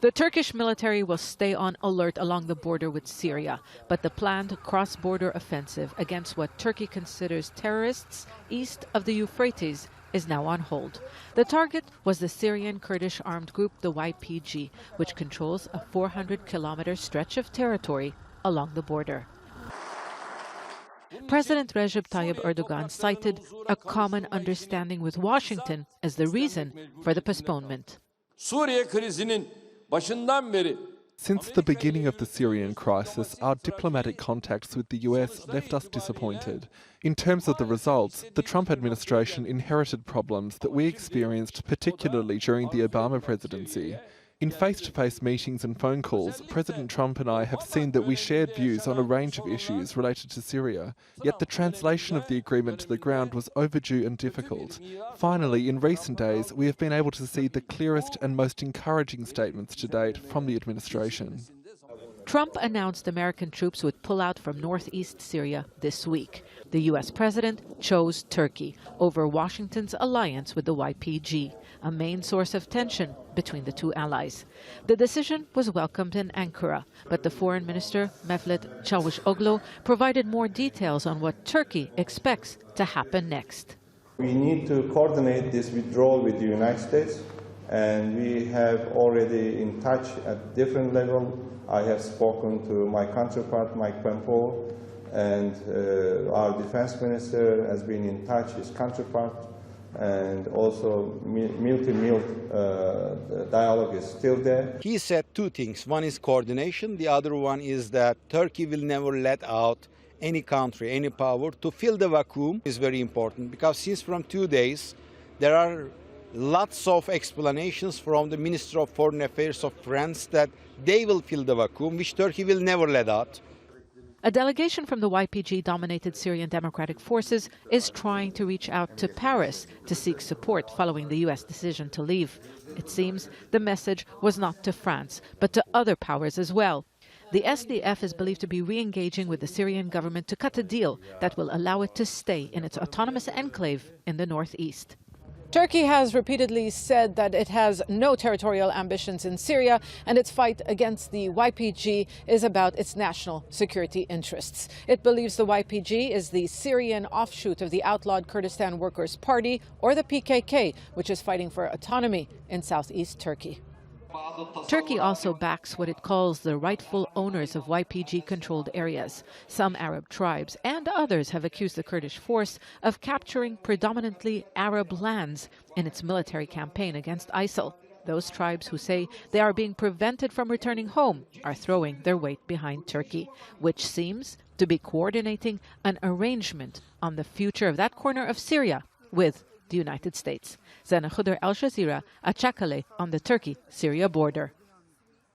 The Turkish military will stay on alert along the border with Syria, but the planned cross-border offensive against what Turkey considers terrorists east of the Euphrates is now on hold. The target was the Syrian Kurdish armed group, the YPG, which controls a 400-kilometer stretch of territory along the border. President Recep Tayyip Erdogan cited a common understanding with Washington as the reason for the postponement. Since the beginning of the Syrian crisis, our diplomatic contacts with the US left us disappointed. In terms of the results, the Trump administration inherited problems that we experienced particularly during the Obama presidency. In face-to-face meetings and phone calls, President Trump and I have seen that we shared views on a range of issues related to Syria, yet the translation of the agreement to the ground was overdue and difficult. Finally, in recent days, we have been able to see the clearest and most encouraging statements to date from the administration. Trump announced American troops would pull out from northeast Syria this week. The U.S. president chose Turkey over Washington's alliance with the YPG, a main source of tension between the two allies. The decision was welcomed in Ankara, but the foreign minister, Mevlut Çavuşoğlu, provided more details on what Turkey expects to happen next. We need to coordinate this withdrawal with the United States, and we have already in touch at different levels. I have spoken to my counterpart, Mike Pompeo, and our defense minister has been in touch, his counterpart, and also mil-to-mil dialogue is still there. He said two things. One is coordination. The other one is that Turkey will never let out any country, any power to fill the vacuum. Is very important because since from 2 days there are lots of explanations from the Minister of Foreign Affairs of France that they will fill the vacuum, which Turkey will never let out. A delegation from the YPG-dominated Syrian Democratic Forces is trying to reach out to Paris to seek support following the U.S. decision to leave. It seems the message was not to France, but to other powers as well. The SDF is believed to be re-engaging with the Syrian government to cut a deal that will allow it to stay in its autonomous enclave in the northeast. Turkey has repeatedly said that it has no territorial ambitions in Syria and its fight against the YPG is about its national security interests. It believes the YPG is the Syrian offshoot of the outlawed Kurdistan Workers' Party, or the PKK, which is fighting for autonomy in southeast Turkey. Turkey also backs what it calls the rightful owners of YPG-controlled areas. Some Arab tribes and others have accused the Kurdish force of capturing predominantly Arab lands in its military campaign against ISIL. Those tribes who say they are being prevented from returning home are throwing their weight behind Turkey, which seems to be coordinating an arrangement on the future of that corner of Syria with the United States. Zeina, Khodr, Al Jazeera, at Çakkale on the Turkey-Syria border.